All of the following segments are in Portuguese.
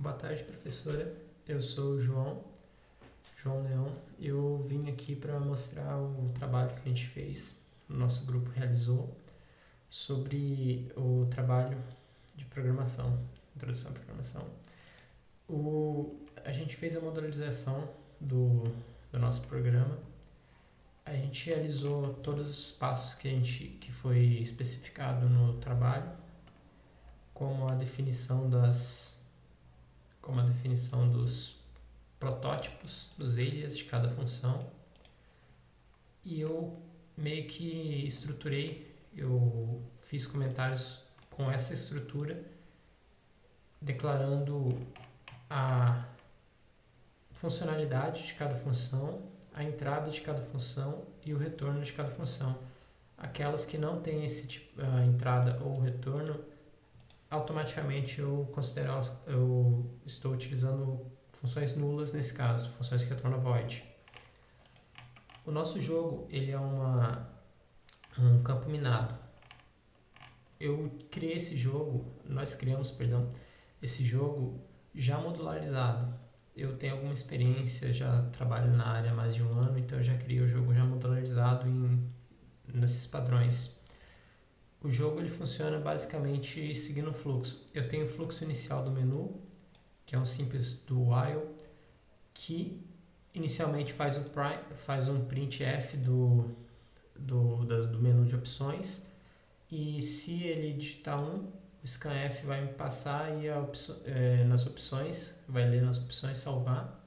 Boa tarde, professora. Eu sou o João Leão. Eu vim aqui para mostrar o trabalho que a gente fez, o nosso grupo realizou, sobre o trabalho de programação, introdução à programação. A gente fez a modularização do nosso programa. A gente realizou todos os passos que foi especificado no trabalho, como a definição dos protótipos, dos alias de cada função. E eu meio que eu fiz comentários com essa estrutura, declarando a funcionalidade de cada função, a entrada de cada função e o retorno de cada função. Aquelas que não têm esse tipo, a entrada ou o retorno, automaticamente eu estou utilizando funções nulas nesse caso, funções que retornam void. O nosso jogo ele é um campo minado. Nós criamos esse jogo já modularizado. Eu tenho alguma experiência, já trabalho na área há mais de um ano, então eu já criei o jogo já modularizado nesses padrões. O jogo ele funciona basicamente seguindo o fluxo. Eu tenho o fluxo inicial do menu, que é um simples do while, que inicialmente faz um printf do menu de opções, e se ele digitar 1, o scanf vai me passar e nas opções, vai ler nas opções, salvar,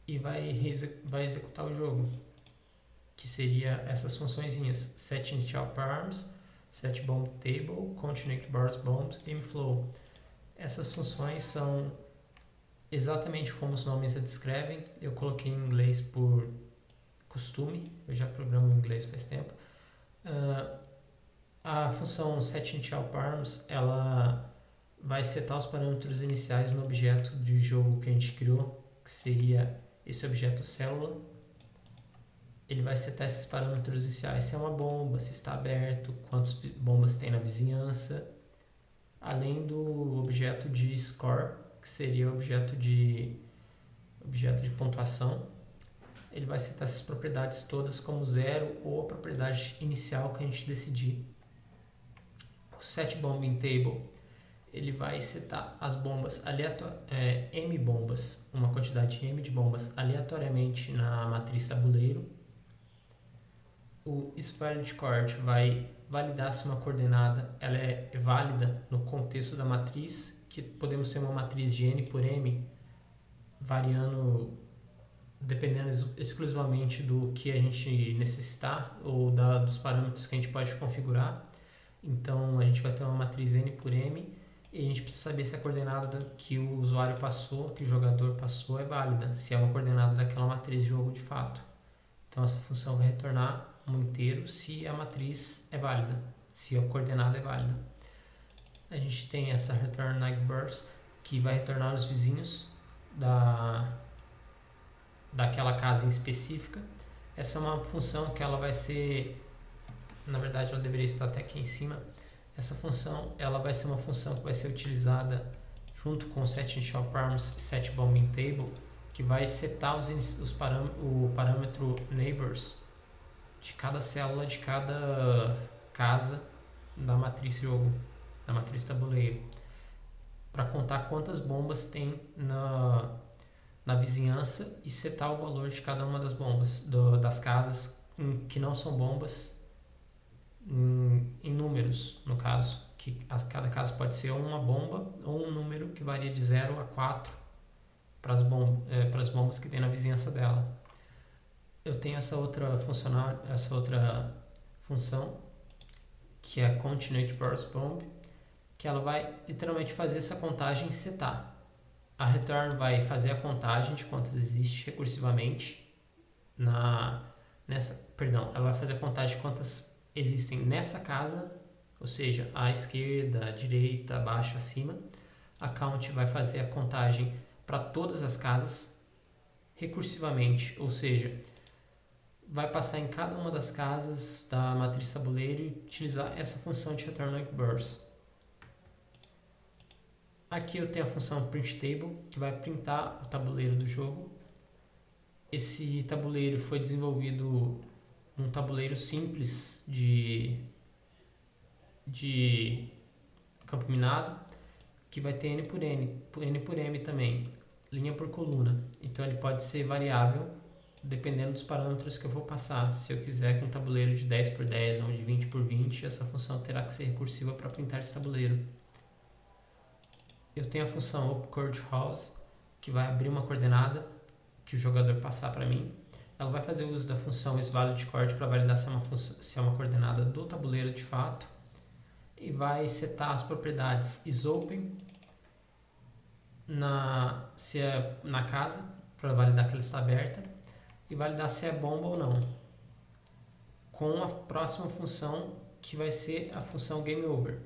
e vai executar o jogo, que seria essas funçõezinhas: set initial params, set bomb table, continue bars bombs e flow. Essas funções são exatamente como os nomes a descrevem. Eu coloquei em inglês por costume, eu já programo em inglês faz tempo. A função setInitialParams, ela vai setar os parâmetros iniciais no objeto de jogo que a gente criou, que seria esse objeto célula. Ele vai setar esses parâmetros iniciais: se é uma bomba, se está aberto, quantas bombas tem na vizinhança, além do objeto de score, que seria o objeto de pontuação. Ele vai setar essas propriedades todas como 0 ou a propriedade inicial que a gente decidir. O setBombingTable, ele vai setar as bombas m bombas, uma quantidade m de bombas aleatoriamente na matriz tabuleiro. O SvalidCoord vai validar se uma coordenada ela é válida no contexto da matriz, que podemos ter uma matriz de n por m, variando, dependendo exclusivamente do que a gente necessitar ou dos parâmetros que a gente pode configurar. Então a gente vai ter uma matriz n por m e a gente precisa saber se a coordenada que o usuário passou, que o jogador passou, é válida, se é uma coordenada daquela matriz de jogo de fato. Então essa função vai retornar um inteiro se a matriz é válida, se a coordenada é válida. A gente tem essa return neighbors, que vai retornar os vizinhos daquela casa em específica. Essa é uma função que ela vai ser, na verdade ela deveria estar até aqui em cima. Essa função ela vai ser uma função que vai ser utilizada junto com o setInitialParams e setBombingTable, que vai setar o parâmetro neighbors de cada célula de cada casa da matriz jogo, da matriz tabuleiro, para contar quantas bombas tem na vizinhança e setar o valor de cada uma das bombas, das casas que não são bombas, em números, no caso, que cada casa pode ser uma bomba ou um número que varia de 0 a 4 para as bombas que tem na vizinhança dela. Eu tenho essa outra função, que é a continuateBarsBomb, que ela vai literalmente fazer essa contagem e setar. A return vai fazer a contagem de quantas existe recursivamente ela vai fazer a contagem de quantas existem nessa casa, ou seja, à esquerda, à direita, abaixo, acima. A count vai fazer a contagem para todas as casas recursivamente, ou seja, vai passar em cada uma das casas da matriz tabuleiro e utilizar essa função de return neighbors. Aqui eu tenho a função print table, que vai printar o tabuleiro do jogo. Esse tabuleiro foi desenvolvido num tabuleiro simples de campo minado, que vai ter N por M também, linha por coluna. Então ele pode ser variável, dependendo dos parâmetros que eu vou passar. Se eu quiser com um tabuleiro de 10 por 10 ou de 20 por 20, essa função terá que ser recursiva para printar esse tabuleiro. Eu tenho a função opCoordHaus, que vai abrir uma coordenada que o jogador passar para mim. Ela vai fazer uso da função isValidCoord para validar se é uma coordenada do tabuleiro de fato. E vai setar as propriedades isOpen se é na casa, para validar que ela está aberta, e validar se é bomba ou não, com a próxima função, que vai ser a função GameOver.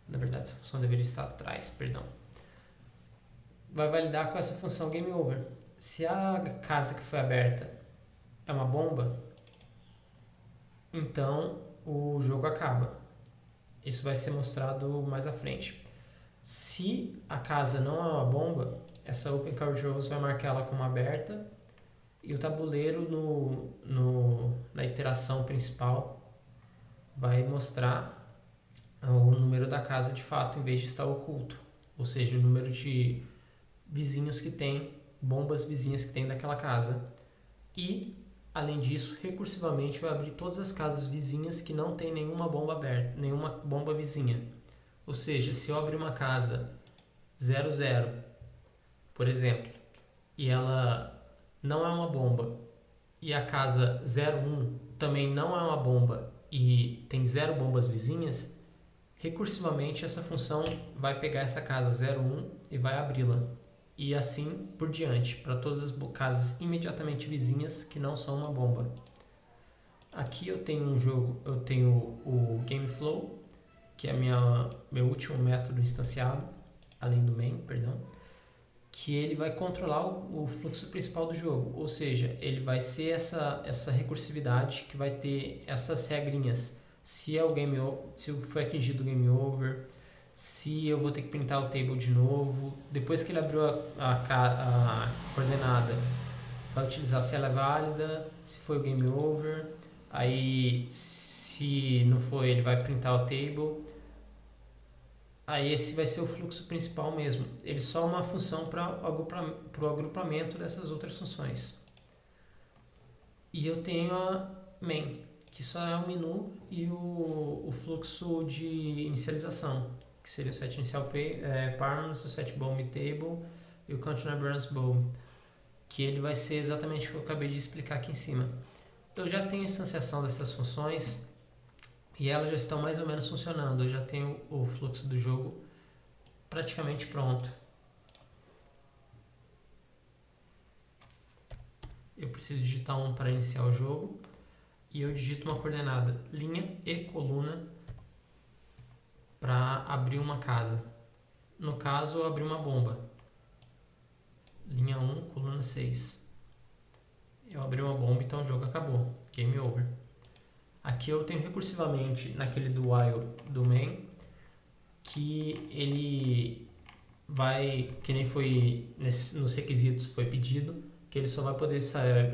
Na verdade, essa função deveria estar atrás, perdão. Vai validar com essa função GameOver. Se a casa que foi aberta é uma bomba, então o jogo acaba. Isso vai ser mostrado mais à frente. Se a casa não é uma bomba, essa opCoordHaus vai marcar ela como aberta, e o tabuleiro na iteração principal vai mostrar o número da casa de fato, em vez de estar oculto. Ou seja, o número de vizinhos que tem, bombas vizinhas que tem daquela casa. E, além disso, recursivamente vai abrir todas as casas vizinhas que não tem nenhuma bomba aberta, nenhuma bomba vizinha. Ou seja, se eu abrir uma casa 00, por exemplo, e ela não é uma bomba, e a casa 01 também não é uma bomba e tem 0 bombas vizinhas, recursivamente essa função vai pegar essa casa 01 e vai abri-la. E assim por diante, para todas as casas imediatamente vizinhas que não são uma bomba. Aqui eu tenho eu tenho o GameFlow, que é meu último método instanciado, além do main, perdão, que ele vai controlar o fluxo principal do jogo, ou seja, ele vai ser essa recursividade que vai ter essas regrinhas, se foi atingido o game over, se eu vou ter que printar o table de novo, depois que ele abriu a coordenada, vai utilizar se ela é válida, se foi o game over, aí se não foi ele vai printar o table. Aí esse vai ser o fluxo principal mesmo. Ele só é uma função para o agrupamento dessas outras funções. E eu tenho a main, que só é o menu e o fluxo de inicialização, que seria o set inicial params, o set bomb table e o counter bomb, que ele vai ser exatamente o que eu acabei de explicar aqui em cima. Eu já tenho instanciação dessas funções e elas já estão mais ou menos funcionando. Eu já tenho o fluxo do jogo praticamente pronto. Eu preciso digitar um para iniciar o jogo. E eu digito uma coordenada, linha e coluna, para abrir uma casa. No caso, eu abri uma bomba. Linha 1, coluna 6. Eu abri uma bomba, então o jogo acabou. Game over. Aqui eu tenho recursivamente, naquele do while do main, que ele vai, que nem foi nos requisitos foi pedido, que ele só vai poder sair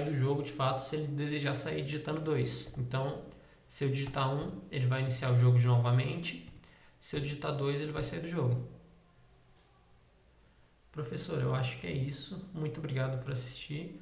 do jogo de fato se ele desejar sair digitando 2. Então, se eu digitar 1, ele vai iniciar o jogo novamente. Se eu digitar 2, ele vai sair do jogo. Professor, eu acho que é isso. Muito obrigado por assistir.